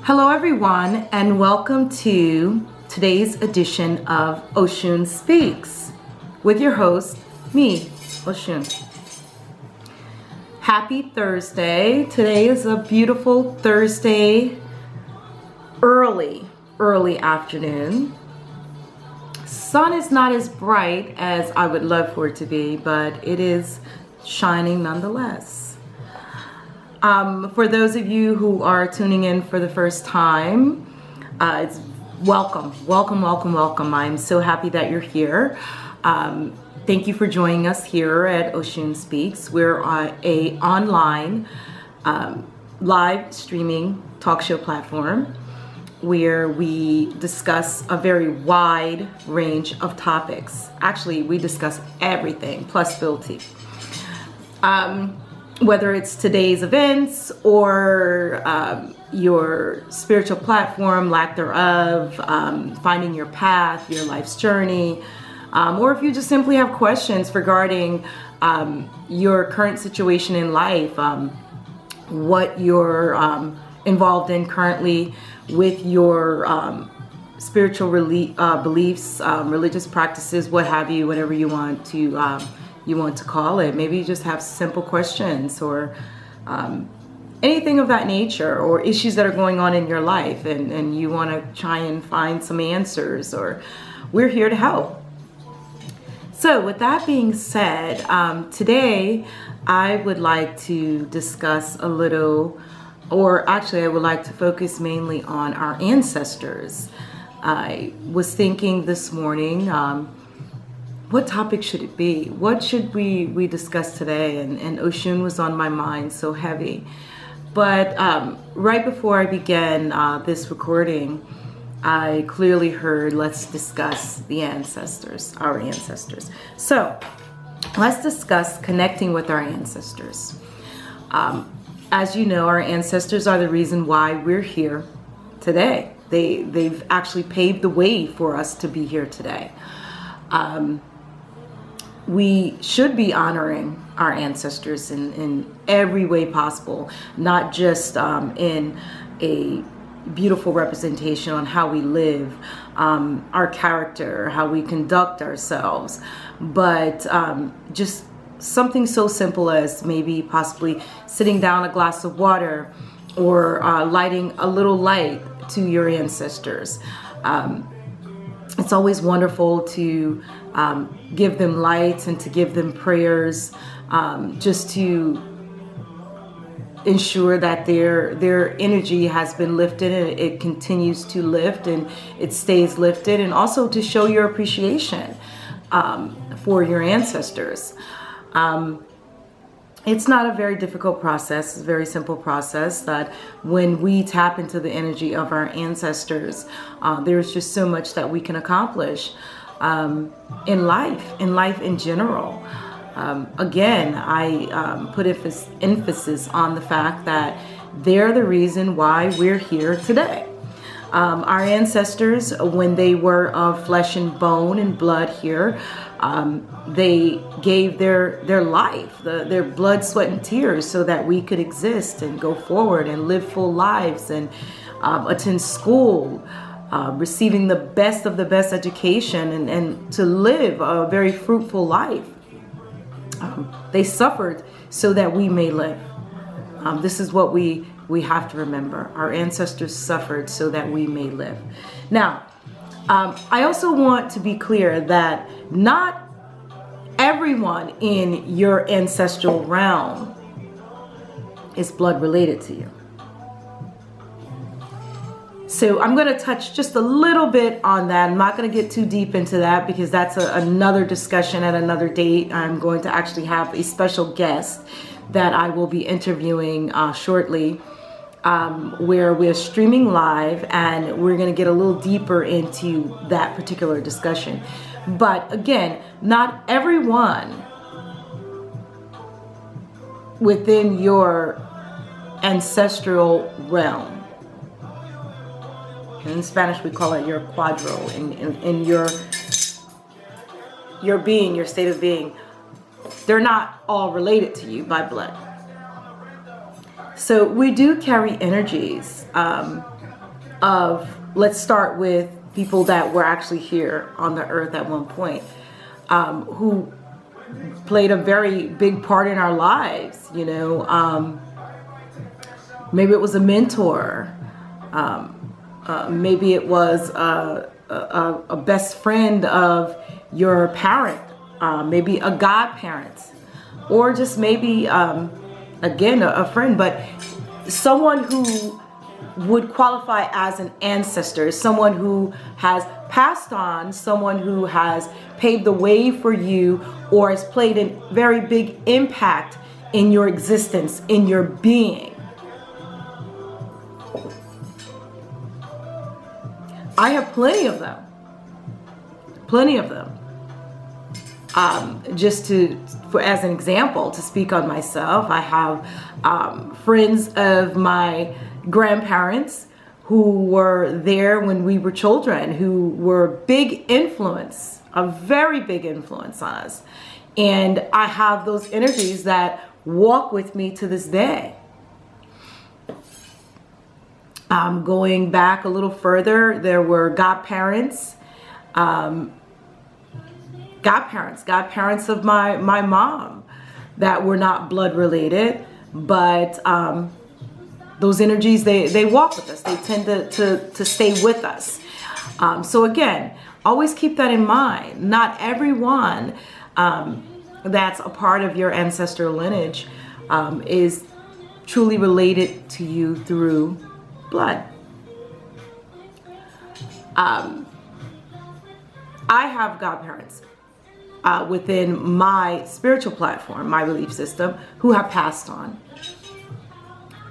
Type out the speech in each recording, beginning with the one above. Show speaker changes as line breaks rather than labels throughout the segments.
Hello, everyone, and welcome to today's edition of Oshun Speaks with your host, me, Oshun. Happy Thursday. Today is a beautiful Thursday, early afternoon. Sun is not as bright as I would love for it to be, but it is shining nonetheless. For those of you who are tuning in for the first time, it's welcome. I'm so happy that you're here. Thank you for joining us here at Oshun Speaks. We're a online live streaming talk show platform where we discuss a very wide range of topics. Actually, we discuss everything plus Bilty. Whether it's today's events or your spiritual platform, lack thereof, finding your path, your life's journey, or if you just simply have questions regarding your current situation in life, what you're involved in currently with your spiritual beliefs, religious practices, what have you, whatever you want to call it. Maybe you just have simple questions or anything of that nature, or issues that are going on in your life and you want to try and find some answers, or we're here to help. So with that being said, today I would like to discuss a little, or actually I would like to focus mainly on our ancestors. I was thinking this morning, what topic should it be? What should we discuss today? And Oshun was on my mind so heavy. But right before I began this recording, I clearly heard, let's discuss the ancestors, our ancestors. So let's discuss connecting with our ancestors. As you know, our ancestors are the reason why we're here today. They've actually paved the way for us to be here today. We should be honoring our ancestors in every way possible, not just in a beautiful representation on how we live, our character, how we conduct ourselves, but just something so simple as maybe possibly sitting down a glass of water or lighting a little light to your ancestors. It's always wonderful to give them lights and to give them prayers, just to ensure that their energy has been lifted and it continues to lift and it stays lifted, and also to show your appreciation for your ancestors. It's not a very difficult process. It's a very simple process that when we tap into the energy of our ancestors, there's just so much that we can accomplish in life in general. Again, I put emphasis on the fact that they're the reason why we're here today. Our ancestors, when they were of flesh and bone and blood here, they gave their life, their blood, sweat, and tears so that we could exist and go forward and live full lives and attend school, receiving the best of the best education and to live a very fruitful life. They suffered so that we may live. This is what we have to remember. Our ancestors suffered so that we may live. Now, I also want to be clear that not everyone in your ancestral realm is blood related to you. So I'm going to touch just a little bit on that. I'm not going to get too deep into that because that's another discussion at another date. I'm going to actually have a special guest that I will be interviewing shortly, where we're streaming live and we're going to get a little deeper into that particular discussion. But again, not everyone within your ancestral realm, in Spanish we call it your cuadro, in your being, your state of being, they're not all related to you by blood. So we do carry energies of, let's start with people that were actually here on the earth at one point, who played a very big part in our lives. You know, maybe it was a mentor, maybe it was a best friend of your parent, maybe a godparent, or just maybe again a friend, but someone who would qualify as an ancestor, someone who has passed on, someone who has paved the way for you, or has played a very big impact in your existence, in your being. I have plenty of them. Plenty of them. Just as an example, to speak on myself, I have friends of my grandparents who were there when we were children, who were big influence, a very big influence on us. And I have those energies that walk with me to this day. Going back a little further, there were godparents, godparents of my mom that were not blood related, but those energies, they walk with us. They tend to stay with us. So again, always keep that in mind. Not everyone that's a part of your ancestral lineage is truly related to you through blood. I have godparents within my spiritual platform, my belief system, who have passed on.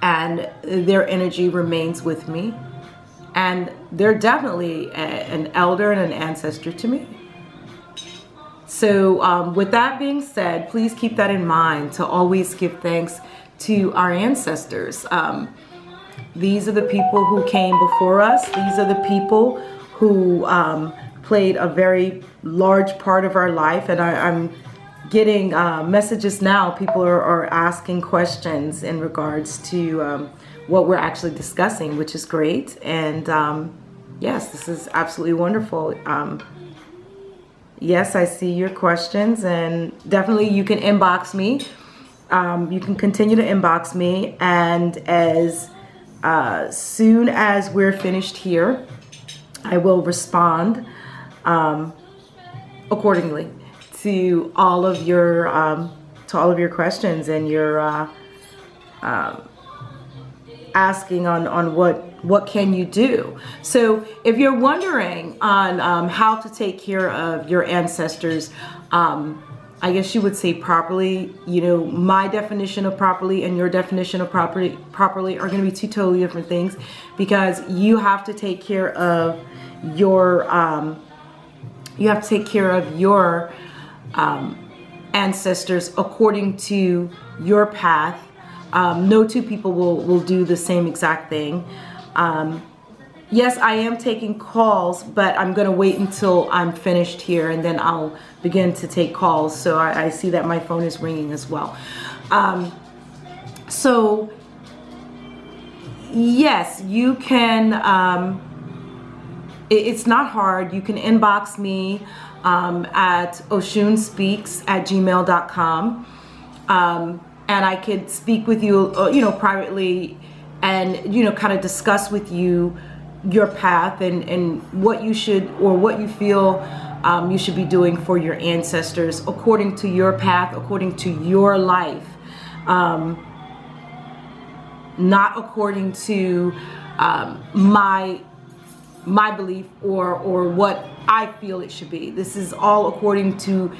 And their energy remains with me. And they're definitely an elder and an ancestor to me. So with that being said, please keep that in mind, to always give thanks to our ancestors. These are the people who came before us. These are the people who played a very large part of our life. And I'm getting messages now. People are asking questions in regards to what we're actually discussing, which is great. And yes, this is absolutely wonderful. Yes, I see your questions, and definitely you can inbox me. You can continue to inbox me, and as soon as we're finished here, I will respond accordingly to all of your questions and your asking on what can you do. So if you're wondering on how to take care of your ancestors, I guess you would say properly, you know, my definition of properly and your definition of properly are going to be two totally different things, because you have to take care of your ancestors according to your path. No two people will do the same exact thing. Yes, I am taking calls, but I'm going to wait until I'm finished here, and then I'll begin to take calls. So I see that my phone is ringing as well. So yes, you can, it's not hard. You can inbox me at oshunspeaks@gmail.com. And I could speak with you, privately, and, kind of discuss with you your path and what you should, or what you feel you should be doing for your ancestors according to your path, according to your life, not according to my belief or what I feel it should be. This is all according to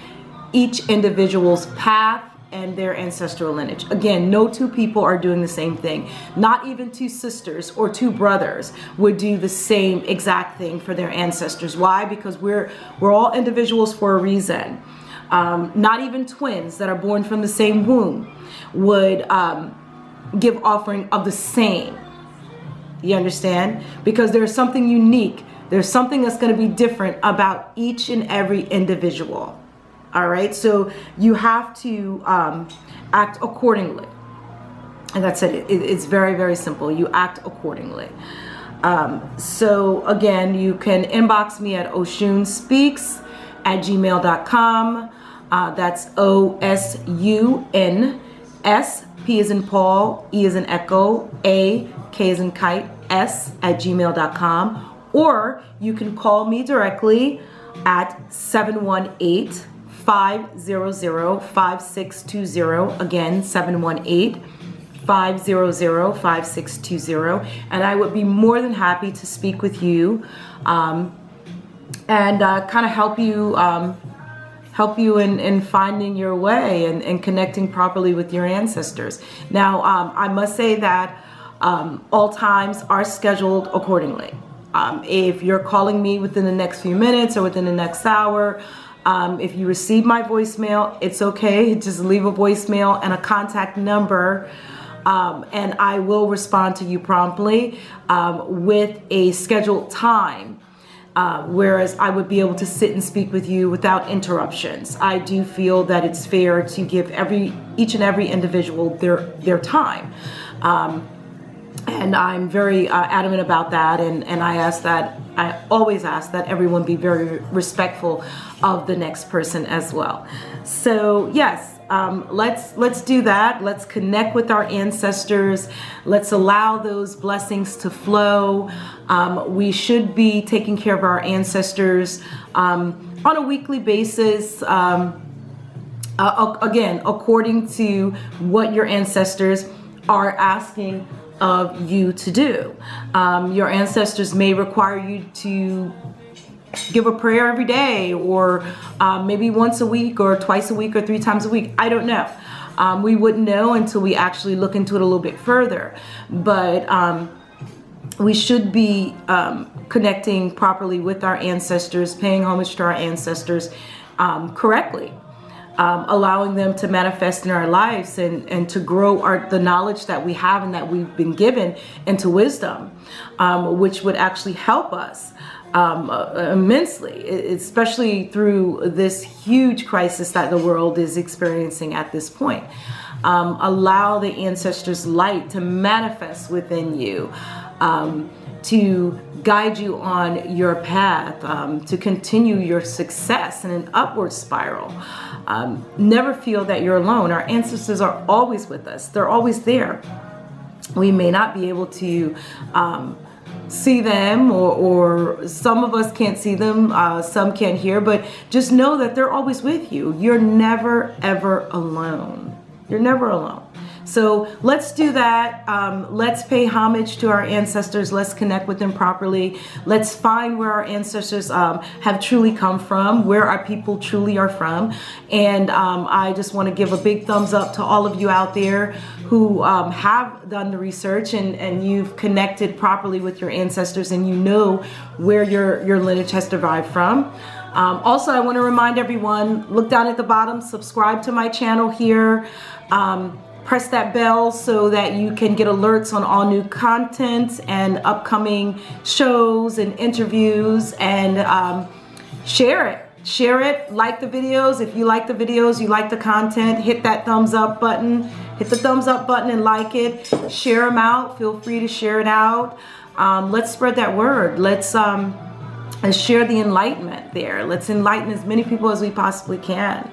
each individual's path and their ancestral lineage. Again, no two people are doing the same thing. Not even two sisters or two brothers would do the same exact thing for their ancestors. Why? Because we're all individuals for a reason. Not even twins that are born from the same womb would give offering of the same. You understand? Because there's something unique. There's something that's going to be different about each and every individual. All right, so you have to act accordingly. And that's it. It's very, very simple. You act accordingly. So again, you can inbox me at oshunspeaks@gmail.com. That's OSUNS, P as in Paul, E as in Echo, A, K as in Kite, S@gmail.com. Or you can call me directly at 718-500-5620. Again, 718-500-5620, and I would be more than happy to speak with you and kind of help you in finding your way and connecting properly with your ancestors. Now, I must say that all times are scheduled accordingly. If you're calling me within the next few minutes or within the next hour, if you receive my voicemail, it's okay. Just leave a voicemail and a contact number, and I will respond to you promptly with a scheduled time. Whereas I would be able to sit and speak with you without interruptions. I do feel that it's fair to give each and every individual their time. And I'm very adamant about that, and I always ask that everyone be very respectful of the next person as well. So yes, let's do that. Let's connect with our ancestors. Let's allow those blessings to flow. We should be taking care of our ancestors on a weekly basis. Again, according to what your ancestors are asking of you to do. Your ancestors may require you to give a prayer every day, or maybe once a week or twice a week or 3 times a week. I don't know. We wouldn't know until we actually look into it a little bit further. But we should be connecting properly with our ancestors, paying homage to our ancestors correctly. Allowing them to manifest in our lives and to grow the knowledge that we have and that we've been given into wisdom, which would actually help us immensely, especially through this huge crisis that the world is experiencing at this point. Allow the ancestors' light to manifest within you, to guide you on your path, to continue your success in an upward spiral. Never feel that you're alone. Our ancestors are always with us. They're always there. We may not be able to see them, or some of us can't see them, some can't hear, but just know that they're always with you. You're never, ever alone. You're never alone. So let's do that. Let's pay homage to our ancestors. Let's connect with them properly. Let's find where our ancestors have truly come from, where our people truly are from. And I just want to give a big thumbs up to all of you out there who have done the research and you've connected properly with your ancestors, and you know where your lineage has derived from. Also, I want to remind everyone, look down at the bottom, subscribe to my channel here. Press that bell so that you can get alerts on all new content and upcoming shows and interviews, and share it. Share it, like the videos. If you like the videos, you like the content, hit that thumbs up button. Hit the thumbs up button and like it. Share them out. Feel free to share it out. Let's spread that word. Let's share the enlightenment there. Let's enlighten as many people as we possibly can.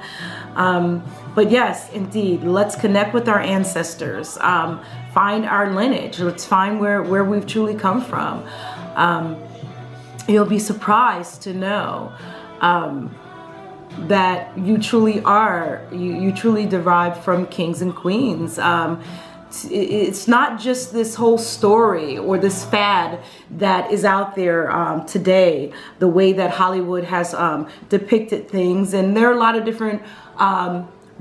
But yes, indeed, let's connect with our ancestors. Find our lineage. Let's find where we've truly come from. You'll be surprised to know that you truly are, you truly derive from kings and queens. It's not just this whole story or this fad that is out there today, the way that Hollywood has depicted things. And there are a lot of different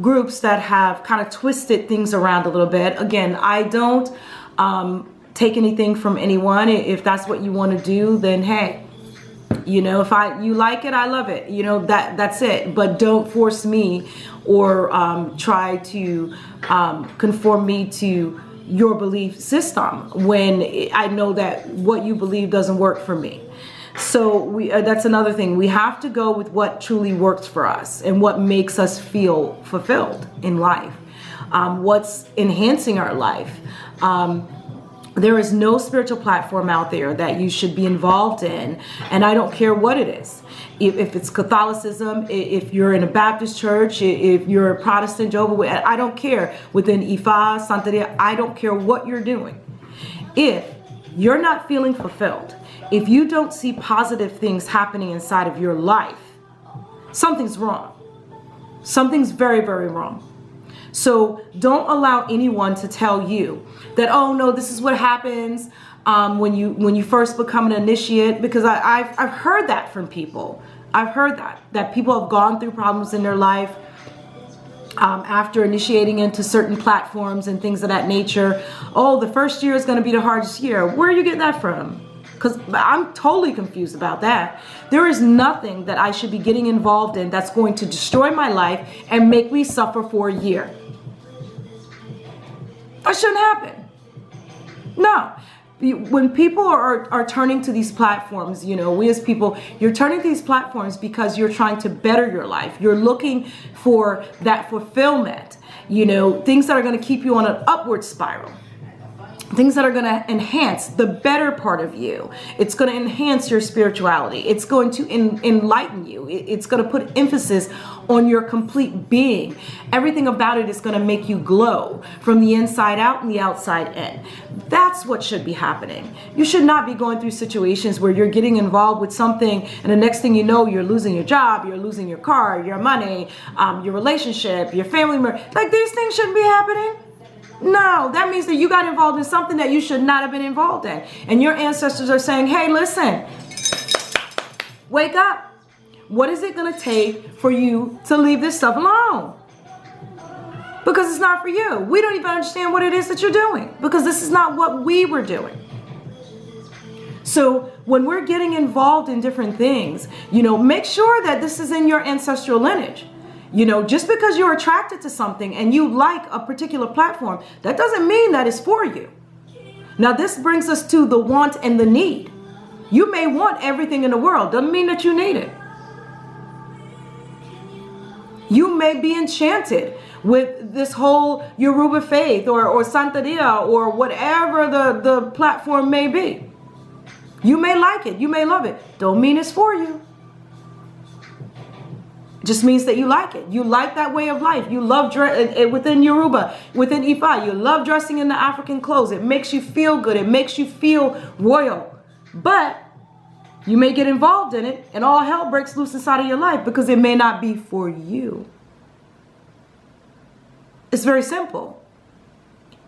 groups that have kind of twisted things around a little bit. Again, I don't take anything from anyone. If that's what you want to do, then hey, you know, if you like it, I love it. You know, that's it. But don't force me or try to conform me to your belief system when I know that what you believe doesn't work for me. So that's another thing. We have to go with what truly works for us and what makes us feel fulfilled in life. What's enhancing our life. There is no spiritual platform out there that you should be involved in, and I don't care what it is. If it's Catholicism, if you're in a Baptist church, if you're a Protestant, Jehovah's Witness, I don't care. Within Ifa, Santeria, I don't care what you're doing. If you're not feeling fulfilled, if you don't see positive things happening inside of your life, something's wrong. Something's very, very wrong. So don't allow anyone to tell you that, oh no, this is what happens when you first become an initiate, because I've heard that from people. I've heard that people have gone through problems in their life after initiating into certain platforms and things of that nature. Oh, the first year is going to be the hardest year. Where are you getting that from? Because I'm totally confused about that. There is nothing that I should be getting involved in that's going to destroy my life and make me suffer for a year. That shouldn't happen. No. When people are turning to these platforms, you know, we as people, you're turning to these platforms because you're trying to better your life. You're looking for that fulfillment, you know, things that are going to keep you on an upward spiral. Things that are going to enhance the better part of you. It's going to enhance your spirituality. It's going to enlighten you. It's going to put emphasis on your complete being. Everything about it is going to make you glow from the inside out and the outside in. That's what should be happening. You should not be going through situations where you're getting involved with something and the next thing you know, you're losing your job, you're losing your car, your money, your relationship, your family member. Like, these things shouldn't be happening. No, that means that you got involved in something that you should not have been involved in. And your ancestors are saying, hey, listen, wake up. What is it going to take for you to leave this stuff alone? Because it's not for you. We don't even understand what it is that you're doing, because this is not what we were doing. So when we're getting involved in different things, you know, make sure that this is in your ancestral lineage. You know, just because you're attracted to something and you like a particular platform, that doesn't mean that it's for you. Now, this brings us to the want and the need. You may want everything in the world. Doesn't mean that you need it. You may be enchanted with this whole Yoruba faith or Santeria or whatever the platform may be. You may like it. You may love it. Don't mean it's for you. Just means that you like it. You like that way of life. You love within Yoruba, within Ifa. You love dressing in the African clothes. It makes you feel good. It makes you feel royal. But you may get involved in it and all hell breaks loose inside of your life because it may not be for you. It's very simple.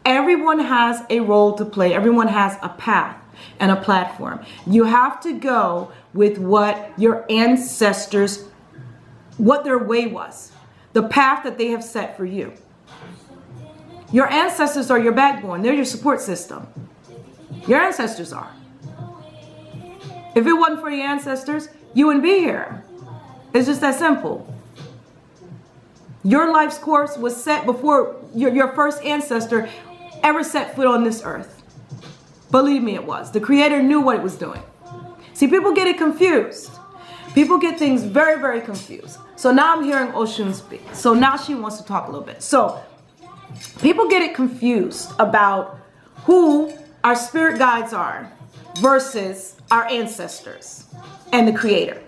Everyone has a role to play. Everyone has a path and a platform. You have to go with what your ancestors, what their way was, the path that they have set for you. Your ancestors are your backbone. They're your support system. Your ancestors are. If it wasn't for your ancestors, you wouldn't be here. It's just that simple. Your life's course was set before your first ancestor ever set foot on this earth. Believe me, it was. The Creator knew what it was doing. See, people get it confused. People get things very, very confused. So now I'm hearing Oshun speak. So now she wants to talk a little bit. So people get it confused about who our spirit guides are versus our ancestors and the Creator.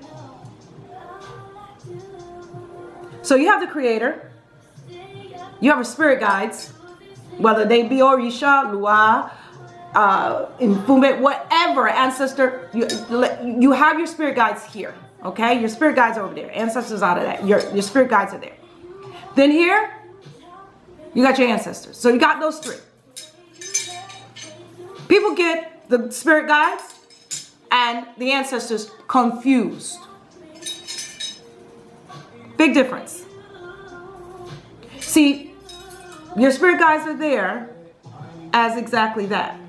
So you have the Creator. You have our spirit guides, whether they be Orisha, Lua, Mfume, whatever ancestor. You have your spirit guides here. Okay, your spirit guides are over there. Ancestors out of that. Your spirit guides are there. Then here, you got your ancestors. So you got those three. People get the spirit guides and the ancestors confused. Big difference. See, your spirit guides are there as exactly that.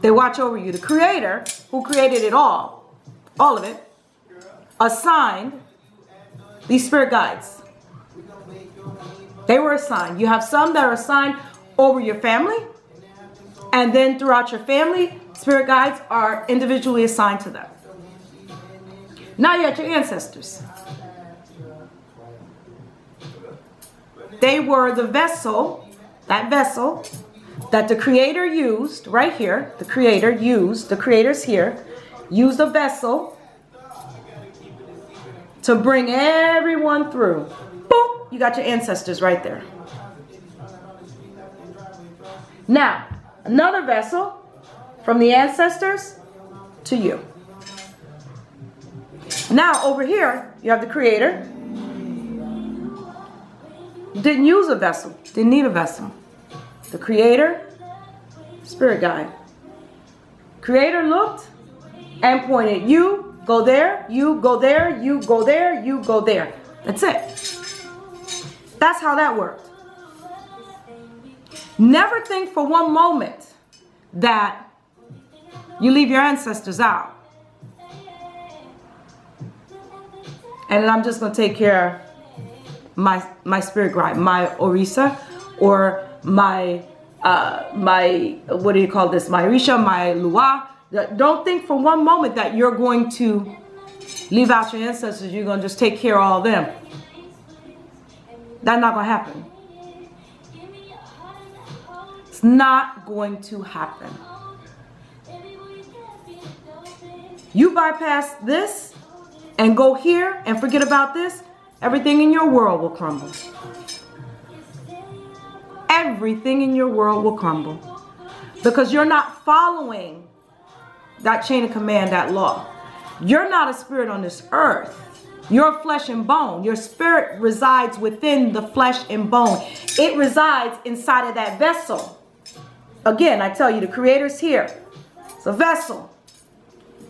They watch over you. The Creator, who created it all of it, assigned these spirit guides. They were assigned. You have some that are assigned over your family, and then throughout your family, spirit guides are individually assigned to them. Now you got your ancestors. They were the vessel, that vessel, that the Creator used right here. The Creator's here, used a vessel to bring everyone through. Boom, you got your ancestors right there. Now, another vessel from the ancestors to you. Now, over here, you have the Creator. Didn't use a vessel, didn't need a vessel. The Creator, Spirit Guide. Creator looked and pointed, you go there, you go there, you go there, you go there. That's it. That's how that worked. Never think for one moment that you leave your ancestors out. And then I'm just going to take care of my spirit guide, my Orisa, or my what do you call this? My Orisha, my Lua. Don't think for one moment that you're going to leave out your ancestors. You're going to just take care of all of them. That's not going to happen. It's not going to happen. You bypass this and go here and forget about this, everything in your world will crumble. Everything in your world will crumble. Because you're not following that chain of command, that law. You're not a spirit on this earth. You're flesh and bone. Your spirit resides within the flesh and bone. It resides inside of that vessel. Again, I tell you, the Creator's here. It's a vessel.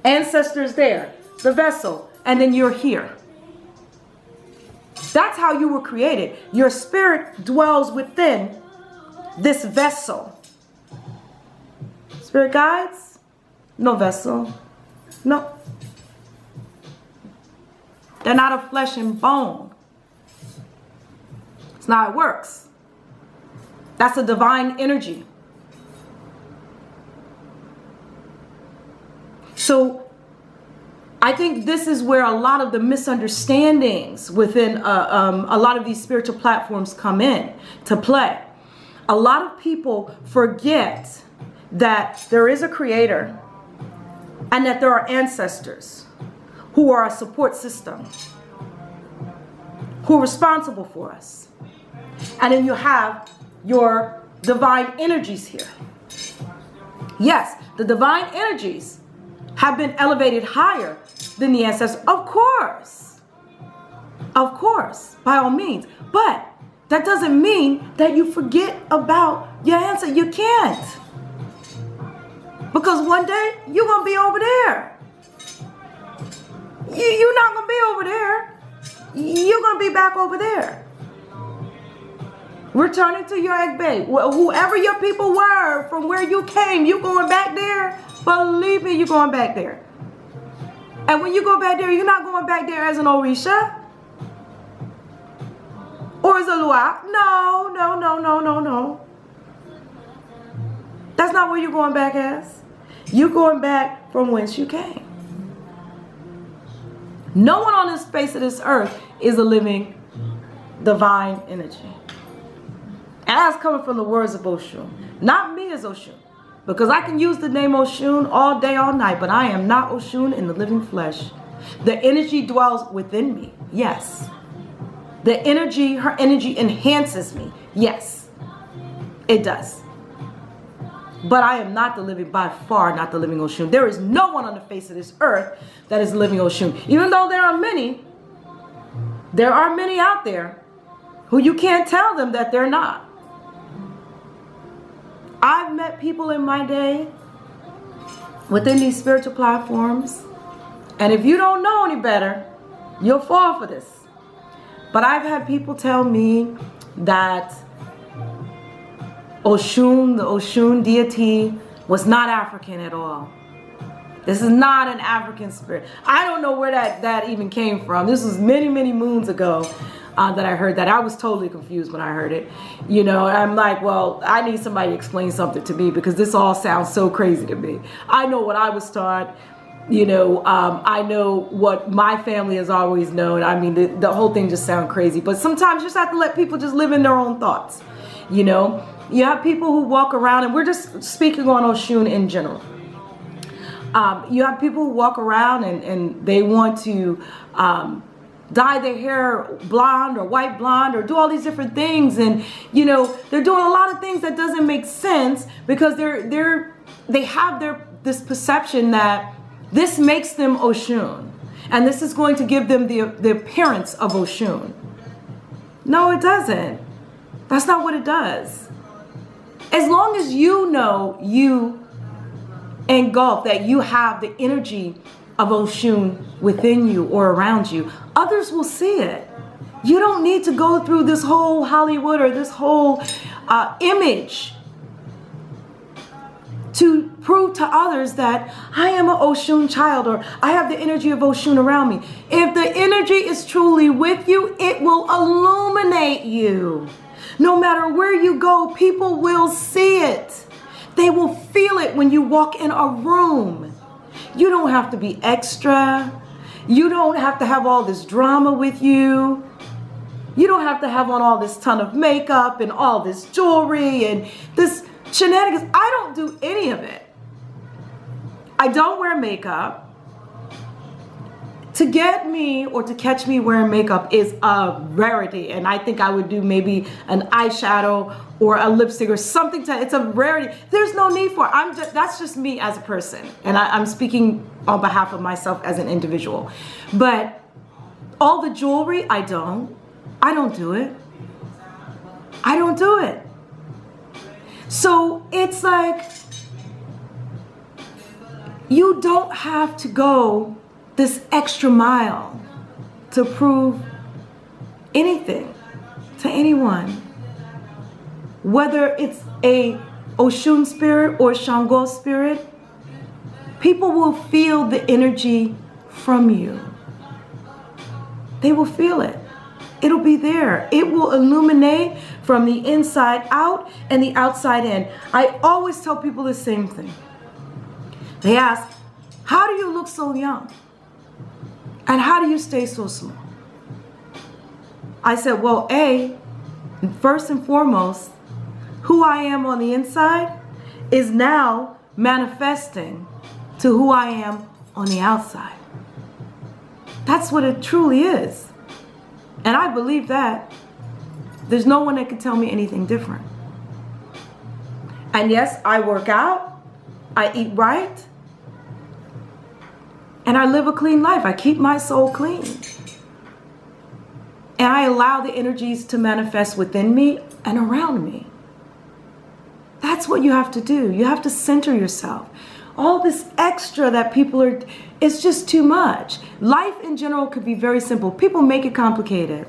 Ancestors there. It's a vessel. And then you're here. That's how you were created. Your spirit dwells within this vessel. Spirit guides? No vessel. No. They're not of flesh and bone. It's not how it works. That's a divine energy. So I think this is where a lot of the misunderstandings within a lot of these spiritual platforms come in to play. A lot of people forget that there is a Creator and that there are ancestors who are a support system, who are responsible for us. And then you have your divine energies here. Yes, the divine energies have been elevated higher than the ancestors. Of course, by all means. But that doesn't mean that you forget about your ancestors. You can't. Because one day you're going to be over there. You're not going to be over there. You're going to be back over there. Returning to your Egbe. Whoever your people were, from where you came, you going back there. Believe me, you're going back there. And when you go back there, you're not going back there as an Orisha. Or as a Lua. No. That's not where you're going back as. You're going back from whence you came. No one on this face of this earth is a living divine energy. And that's coming from the words of Oshun. Not me as Oshun. Because I can use the name Oshun all day, all night, but I am not Oshun in the living flesh. The energy dwells within me. Yes. The energy, her energy enhances me. Yes. It does. But I am not the living, by far not the living Oshun. There is no one on the face of this earth that is living Oshun. Even though there are many out there who you can't tell them that they're not. I've met people in my day within these spiritual platforms, and if you don't know any better, you'll fall for this. But I've had people tell me that Oshun, the Oshun deity, was not African at all. This is not an African spirit. I don't know where that even came from. This was many, many moons ago that I heard that. I was totally confused when I heard it. You know, I'm like, well, I need somebody to explain something to me because this all sounds so crazy to me. I know what I was taught. You know, I know what my family has always known. I mean, the whole thing just sounds crazy. But sometimes you just have to let people just live in their own thoughts, you know. You have people who walk around, and we're just speaking on Oshun in general. You have people who walk around and they want to dye their hair blonde or white blonde or do all these different things, and you know, they're doing a lot of things that doesn't make sense because they have this perception that this makes them Oshun, and this is going to give them the appearance of Oshun. No, it doesn't. That's not what it does. As long as you know you engulf, that you have the energy of Oshun within you or around you, others will see it. You don't need to go through this whole Hollywood or this whole image to prove to others that I am an Oshun child or I have the energy of Oshun around me. If the energy is truly with you, it will illuminate you. No matter where you go, people will see it. They will feel it when you walk in a room. You don't have to be extra. You don't have to have all this drama with you. You don't have to have on all this ton of makeup and all this jewelry and this shenanigans. I don't do any of it. I don't wear makeup. To get me or to catch me wearing makeup is a rarity, and I think I would do maybe an eyeshadow or a lipstick or something. It's a rarity. There's no need for it. That's just me as a person, and I'm speaking on behalf of myself as an individual. But all the jewelry, I don't do it. I don't do it. So it's like, you don't have to go this extra mile to prove anything to anyone. Whether it's a Oshun spirit or Shango spirit, people will feel the energy from you. They will feel it. It'll be there. It will illuminate from the inside out and the outside in. I always tell people the same thing. They ask, how do you look so young? And how do you stay so small? I said, well, first and foremost, who I am on the inside is now manifesting to who I am on the outside. That's what it truly is. And I believe that. There's no one that can tell me anything different. And yes, I work out, I eat right, and I live a clean life. I keep my soul clean. And I allow the energies to manifest within me and around me. That's what you have to do. You have to center yourself. All this extra that people are, it's just too much. Life in general could be very simple. People make it complicated.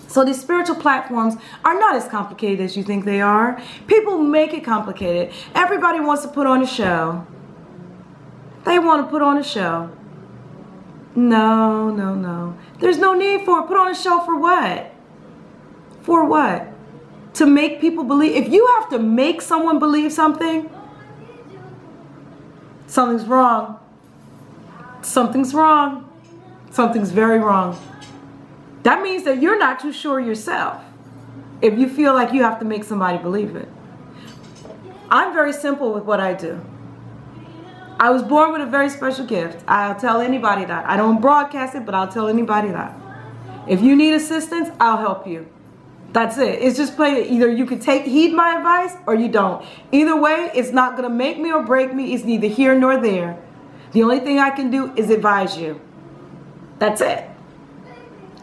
So these spiritual platforms are not as complicated as you think they are. People make it complicated. Everybody wants to put on a show. They want to put on a show. No. There's no need for it. Put on a show for what? For what? To make people believe. If you have to make someone believe something, something's wrong. Something's wrong. Something's very wrong. That means that you're not too sure yourself if you feel like you have to make somebody believe it. I'm very simple with what I do. I was born with a very special gift. I'll tell anybody that. I don't broadcast it, but I'll tell anybody that. If you need assistance, I'll help you. That's it. It's just plain. Either you can heed my advice or you don't. Either way, it's not going to make me or break me. It's neither here nor there. The only thing I can do is advise you. That's it.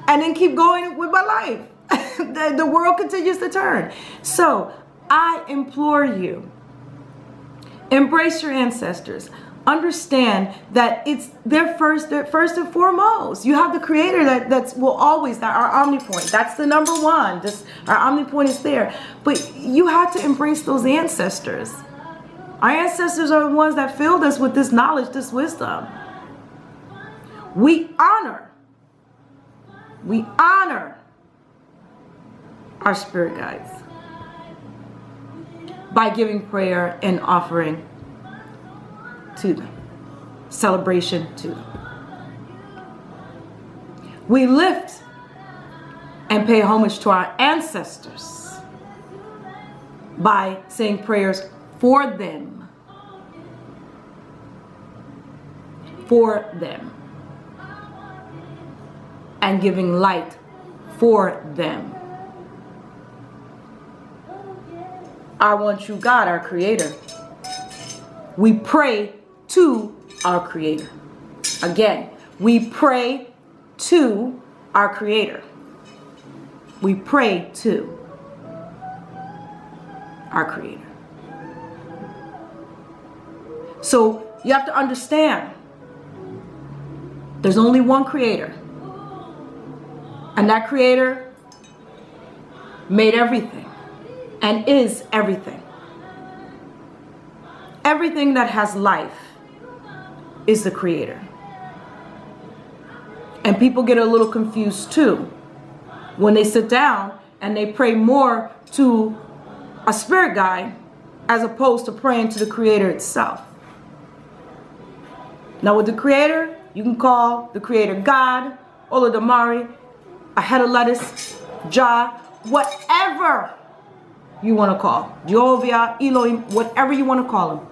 And then keep going with my life. The world continues to turn. So I implore you, embrace your ancestors. Understand that it's their first and foremost. You have the creator that are omnipotent. That's the number one. Our omnipotent is there. But you have to embrace those ancestors. Our ancestors are the ones that filled us with this knowledge, this wisdom. We honor our spirit guides by giving prayer and offering to them, celebration to them. We lift and pay homage to our ancestors by saying prayers for them. For them. And giving light for them. I want you, God, our Creator. We pray to our Creator. Again, we pray to our Creator. We pray to our Creator. So you have to understand, there's only one Creator. And that Creator made everything and is everything. Everything that has life is the Creator. And people get a little confused too when they sit down and they pray more to a spirit guide as opposed to praying to the Creator itself. Now with the Creator, you can call the Creator God, Olodumare, a head of lettuce, Jah, whatever you want to call. Jehovah, Elohim, whatever you want to call him.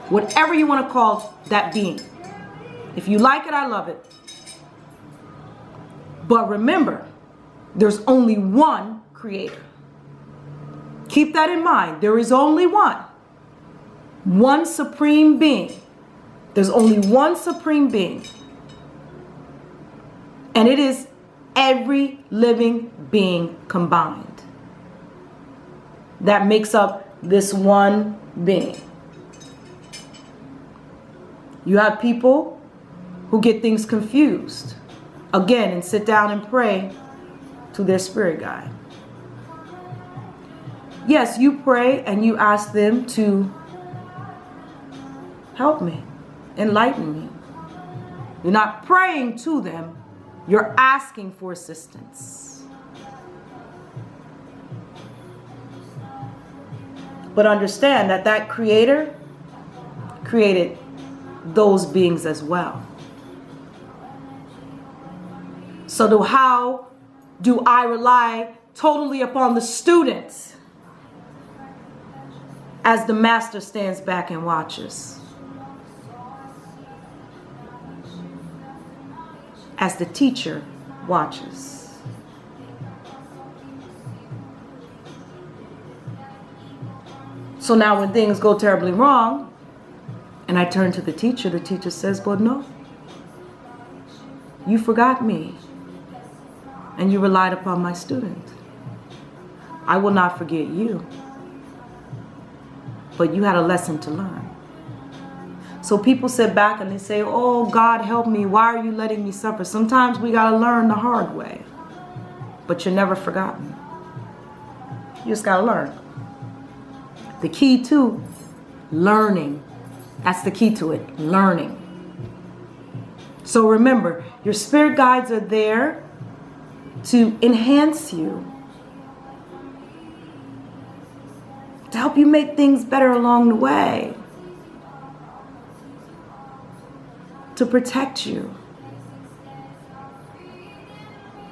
Whatever you want to call that being. If you like it, I love it. But remember, there's only one Creator. Keep that in mind. There is only one. One supreme being. There's only one supreme being. And it is every living being combined that makes up this one being. You have people who get things confused again and sit down and pray to their spirit guide. Yes, you pray and you ask them to help me, enlighten me. You're not praying to them. You're asking for assistance. But understand that that Creator created those beings as well. So how do I rely totally upon the student as the master stands back and watches? As the teacher watches. So now when things go terribly wrong, and I turn to the teacher says, but no, you forgot me, and you relied upon my student. I will not forget you, but you had a lesson to learn. So people sit back and they say, oh, God, help me. Why are you letting me suffer? Sometimes we got to learn the hard way. But you're never forgotten. You just got to learn. The key to learning. That's the key to it. Learning. So remember, your spirit guides are there to enhance you. To help you make things better along the way. To protect you.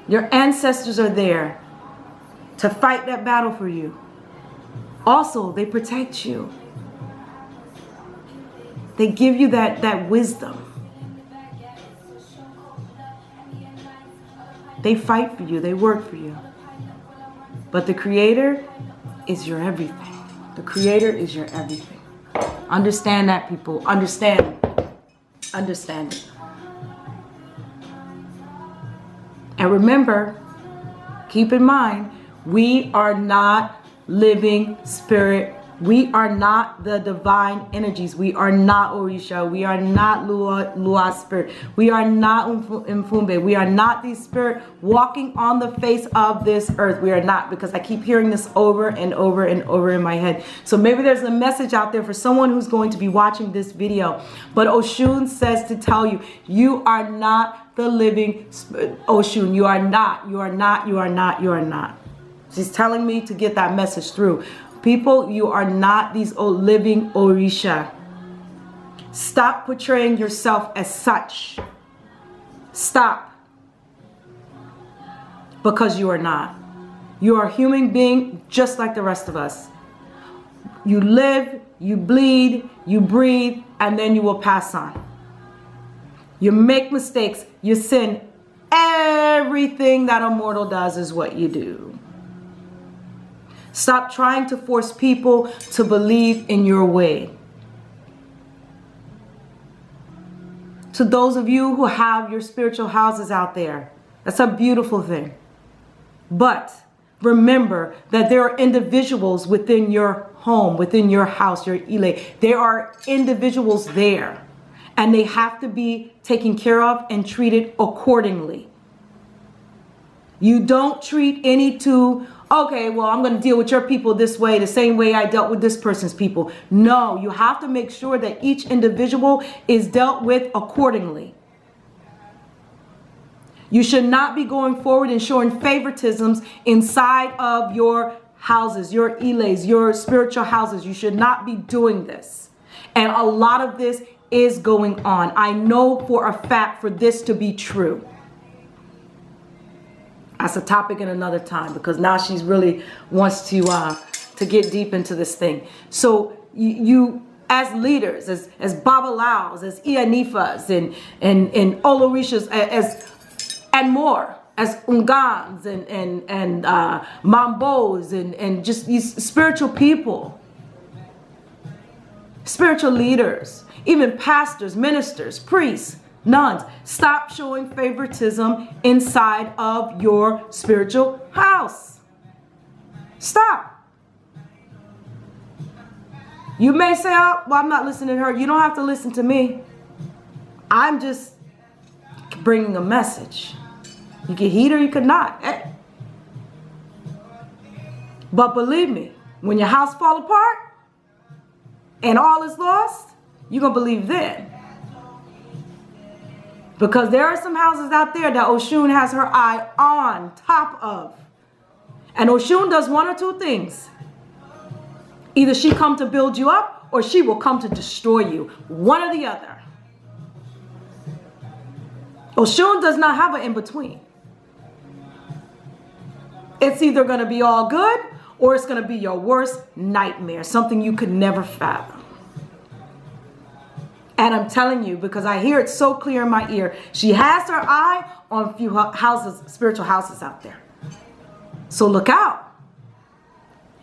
Your ancestors are there to fight that battle for you. Also, they protect you. They give you that wisdom. They fight for you. They work for you. But the Creator is your everything. The Creator is your everything. Understand that, people. Understand. Understand it. And remember, keep in mind, we are not living spirit. We are not the divine energies. We are not Orisha. We are not Lua spirit. We are not Mfumbe. We are not these spirit walking on the face of this earth. We are not, because I keep hearing this over and over and over in my head. So maybe there's a message out there for someone who's going to be watching this video. But Oshun says to tell you, you are not the living spirit. Oshun, you are not. You are not. You are not. You are not. She's telling me to get that message through. People, you are not these living Orisha. Stop portraying yourself as such. Stop. Because you are not. You are a human being just like the rest of us. You live, you bleed, you breathe, and then you will pass on. You make mistakes, you sin. Everything that a mortal does is what you do. Stop trying to force people to believe in your way. To those of you who have your spiritual houses out there, that's a beautiful thing. But remember that there are individuals within your home, within your house, your ile. There are individuals there, and they have to be taken care of and treated accordingly. You don't treat any two, okay, well, I'm going to deal with your people this way, the same way I dealt with this person's people. No, you have to make sure that each individual is dealt with accordingly. You should not be going forward and showing favoritisms inside of your houses, your iles, your spiritual houses. You should not be doing this. And a lot of this is going on. I know for a fact for this to be true. That's a topic in another time, because now she's really wants to get deep into this thing. So you as leaders, as Babalaos, as Ianifas, and Olorishas, and more, as Ungans and Mambos and just these spiritual people, spiritual leaders, even pastors, ministers, priests, nuns, stop showing favoritism inside of your spiritual house. Stop. You may say, oh, well, I'm not listening to her. You don't have to listen to me. I'm just bringing a message. You can heed or you could not. But believe me, when your house fall apart and all is lost, you're going to believe then. Because there are some houses out there that Oshun has her eye on top of. And Oshun does one or two things. Either she come to build you up or she will come to destroy you. One or the other. Oshun does not have an in-between. It's either going to be all good or it's going to be your worst nightmare. Something you could never fathom. And I'm telling you, because I hear it so clear in my ear, she has her eye on a few houses, spiritual houses out there. So look out.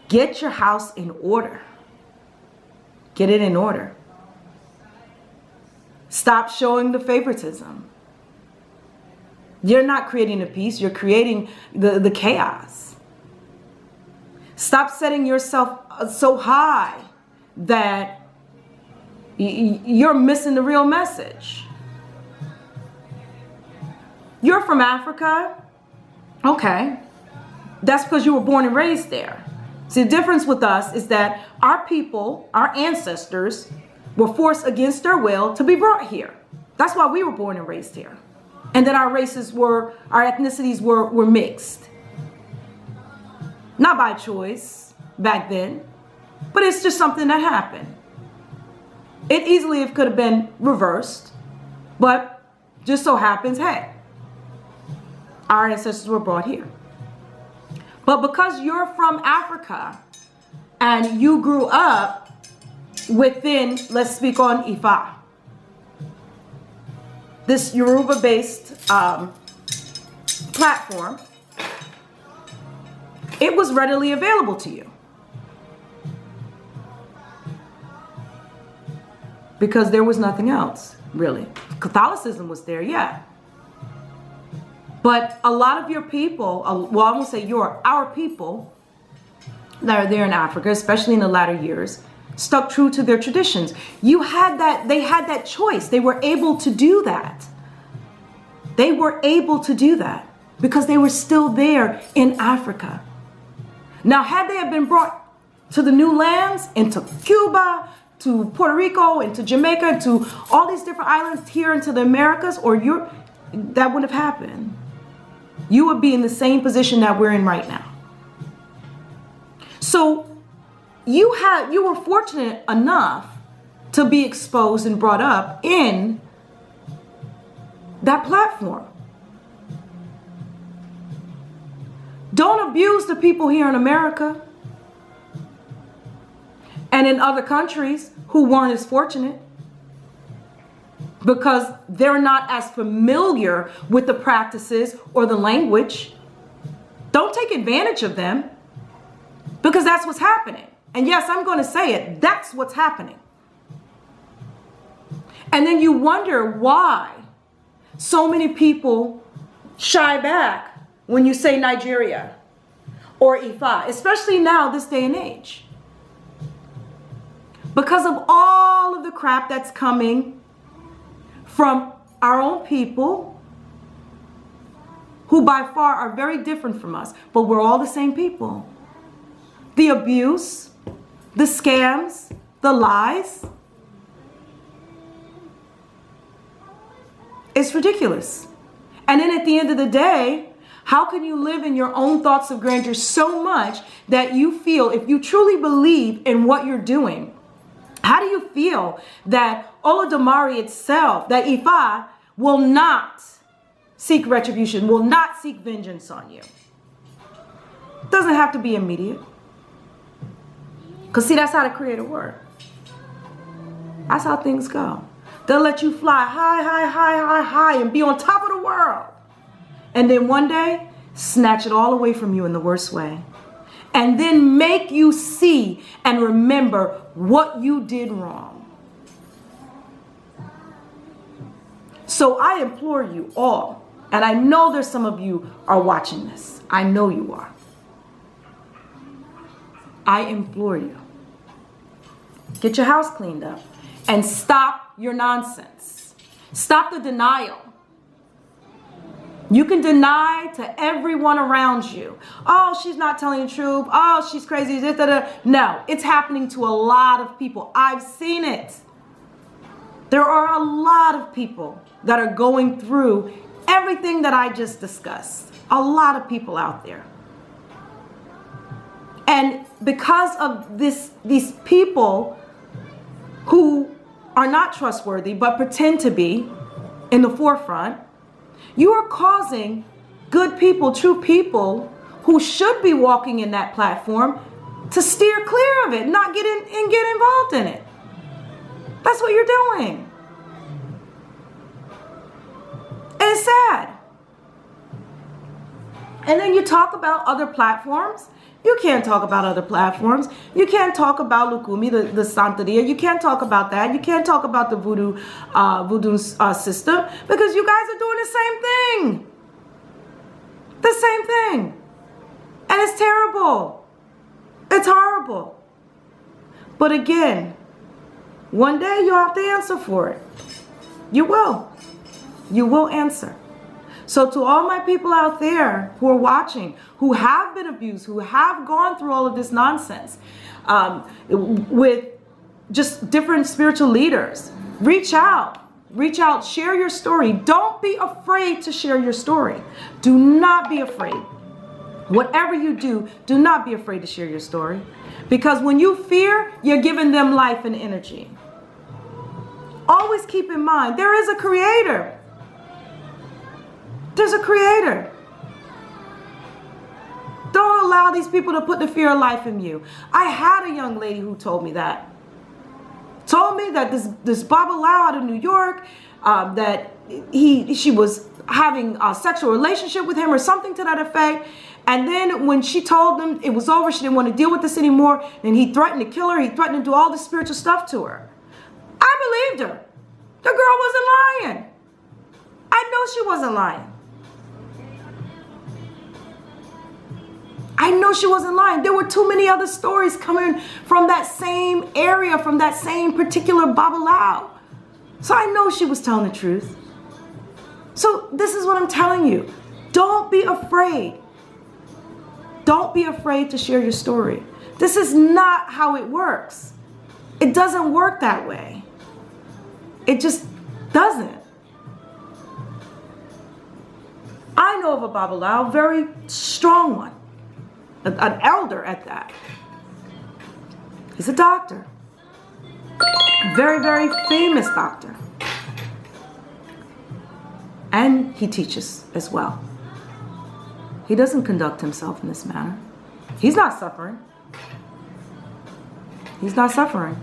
Get your house in order. Get it in order. Stop showing the favoritism. You're not creating a peace. You're creating the chaos. Stop setting yourself so high that you're missing the real message. You're from Africa. Okay. That's because you were born and raised there. See, the difference with us is that our people, our ancestors, were forced against their will to be brought here. That's why we were born and raised here. And then our ethnicities were mixed. Not by choice back then, but it's just something that happened. It easily could have been reversed, but just so happens, hey, our ancestors were brought here. But because you're from Africa and you grew up within, let's speak on Ifa, this Yoruba-based platform, it was readily available to you. Because there was nothing else, really. Catholicism was there, yeah. But a lot of your people, well, I won't say our people that are there in Africa, especially in the latter years, stuck true to their traditions. They had that choice. They were able to do that. They were able to do that because they were still there in Africa. Now, had they have been brought to the new lands, into Cuba, to Puerto Rico, into Jamaica, to all these different islands here into the Americas, that wouldn't have happened. You would be in the same position that we're in right now. So you were fortunate enough to be exposed and brought up in that platform. Don't abuse the people here in America and in other countries who weren't as fortunate, because they're not as familiar with the practices or the language. Don't take advantage of them, because that's what's happening. And yes, I'm going to say it. That's what's happening. And then you wonder why so many people shy back when you say Nigeria or Ifa, especially now, this day and age. Because of all of the crap that's coming from our own people, who by far are very different from us, but we're all the same people. The abuse, the scams, the lies. It's ridiculous. And then at the end of the day, how can you live in your own thoughts of grandeur so much that you feel, if you truly believe in what you're doing, how do you feel that Olodumare itself, that Ifa, will not seek retribution, will not seek vengeance on you? It doesn't have to be immediate. Because see, that's how the Creator works. That's how things go. They'll let you fly high, high, high, high, high and be on top of the world. And then one day, snatch it all away from you in the worst way. And then make you see and remember what you did wrong. So I implore you all, and I know there's some of you are watching this. I know you are. I implore you, get your house cleaned up and stop your nonsense. Stop the denial. You can deny to everyone around you. Oh, she's not telling the truth. Oh, she's crazy. No, it's happening to a lot of people. I've seen it. There are a lot of people that are going through everything that I just discussed. A lot of people out there. And because of these people who are not trustworthy but pretend to be in the forefront, you are causing good people, true people who should be walking in that platform to steer clear of it, not get in and get involved in it. That's what you're doing. And it's sad. And then you talk about other platforms. You can't talk about other platforms. You can't talk about Lukumi, the Santeria. You can't talk about that. You can't talk about the voodoo system, because you guys are doing the same thing. The same thing. And it's terrible. It's horrible. But again, one day you'll have to answer for it. You will. You will answer. So to all my people out there who are watching, who have been abused, who have gone through all of this nonsense, with just different spiritual leaders, reach out, share your story. Don't be afraid to share your story. Do not be afraid. Whatever you do, do not be afraid to share your story. Because when you fear, you're giving them life and energy. Always keep in mind, there is a creator. There's a creator. Don't allow these people to put the fear of life in you. I had a young lady who told me that. Told me that this Babalawo out of New York, that she was having a sexual relationship with him or something to that effect. And then when she told them it was over, she didn't want to deal with this anymore, and he threatened to kill her. He threatened to do all this spiritual stuff to her. I believed her. The girl wasn't lying. I know she wasn't lying. I know she wasn't lying. There were too many other stories coming from that same area, from that same particular Babalawo. So I know she was telling the truth. So this is what I'm telling you. Don't be afraid. Don't be afraid to share your story. This is not how it works. It doesn't work that way. It just doesn't. I know of a Babalawo, very strong one. An elder at that. He's a doctor. Very, very famous doctor. And he teaches as well. He doesn't conduct himself in this manner. He's not suffering. He's not suffering.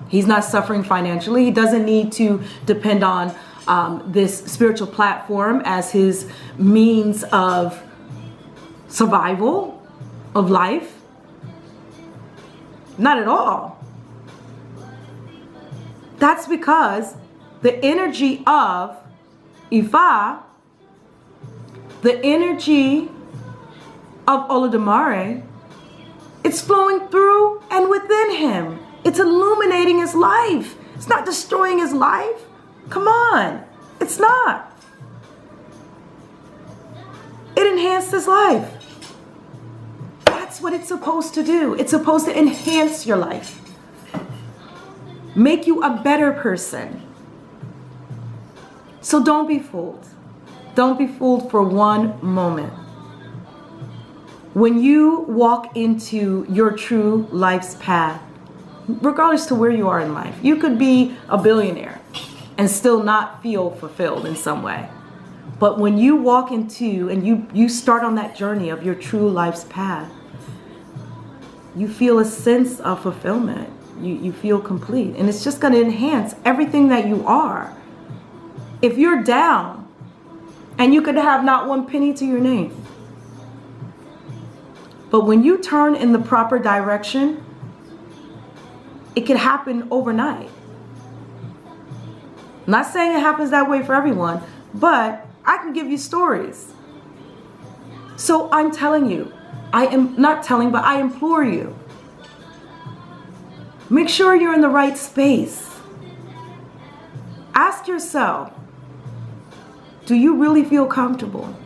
He's not suffering financially. He doesn't need to depend on this spiritual platform as his means of survival of life. Not at all. That's because the energy of Ifa, the energy of Olodumare, it's flowing through and within him. It's illuminating his life. It's not destroying his life. Come on. It's not. It enhanced his life. That's what it's supposed to do. It's supposed to enhance your life. Make you a better person. So don't be fooled. Don't be fooled for one moment. When you walk into your true life's path, regardless to where you are in life, you could be a billionaire and still not feel fulfilled in some way. But when you walk into and you start on that journey of your true life's path, you feel a sense of fulfillment. You feel complete. And it's just going to enhance everything that you are. If you're down and you could have not one penny to your name, but when you turn in the proper direction, it can happen overnight. I'm not saying it happens that way for everyone, but I can give you stories. So I'm telling you, I am not telling, but I implore you, make sure you're in the right space. Ask yourself, do you really feel comfortable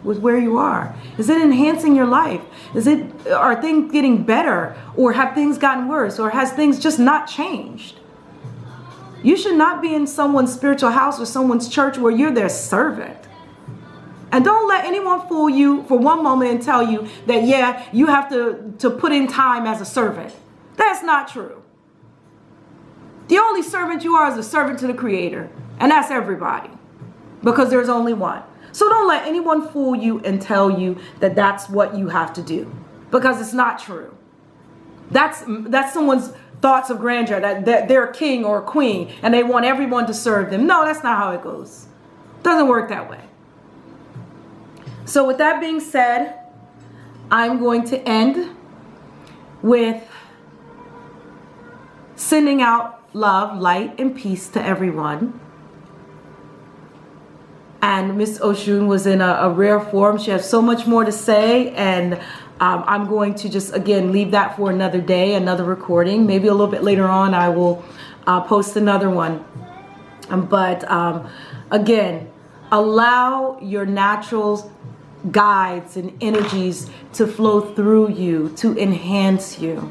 with where you are? Is it enhancing your life? Are things getting better, or have things gotten worse, or has things just not changed? You should not be in someone's spiritual house or someone's church where you're their servant. And don't let anyone fool you for one moment and tell you that, yeah, you have to put in time as a servant. That's not true. The only servant you are is a servant to the Creator. And that's everybody. Because there's only one. So don't let anyone fool you and tell you that that's what you have to do. Because it's not true. That's someone's thoughts of grandeur, that they're a king or a queen and they want everyone to serve them. No, that's not how it goes. It doesn't work that way. So with that being said, I'm going to end with sending out love, light, and peace to everyone. And Miss Oshun was in a rare form. She has so much more to say, and I'm going to just, again, leave that for another day, another recording. Maybe a little bit later on I will post another one. But again, allow your natural guides and energies to flow through you, to enhance you.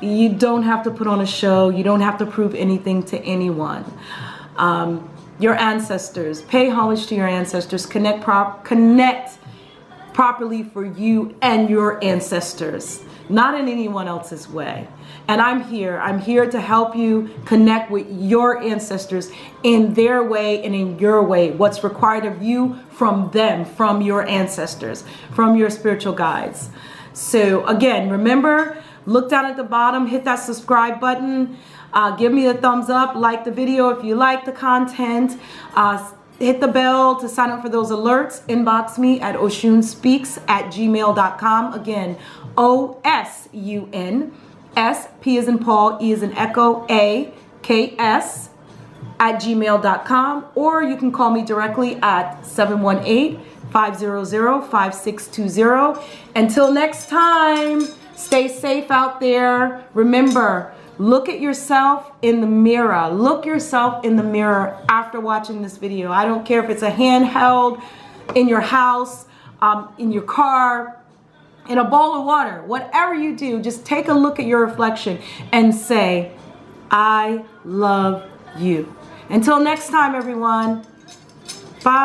You don't have to put on a show. You don't have to prove anything to anyone. Your ancestors, pay homage to your ancestors, connect properly for you and your ancestors, not in anyone else's way. And I'm here to help you connect with your ancestors in their way and in your way, what's required of you from them, from your ancestors, from your spiritual guides. So again, remember, look down at the bottom, hit that subscribe button. Give me a thumbs up, like the video if you like the content. Hit the bell to sign up for those alerts. Inbox me at oshunspeaks@gmail.com. Again, OSUN, S, P as in Paul, E as in Echo, A, K, S, @gmail.com. Or you can call me directly at 718-500-5620. Until next time, stay safe out there. Remember, look at yourself in the mirror. Look yourself in the mirror after watching this video. I don't care if it's a handheld, in your house, in your car, in a bowl of water. Whatever you do, just take a look at your reflection and say, I love you. Until next time, everyone. Bye.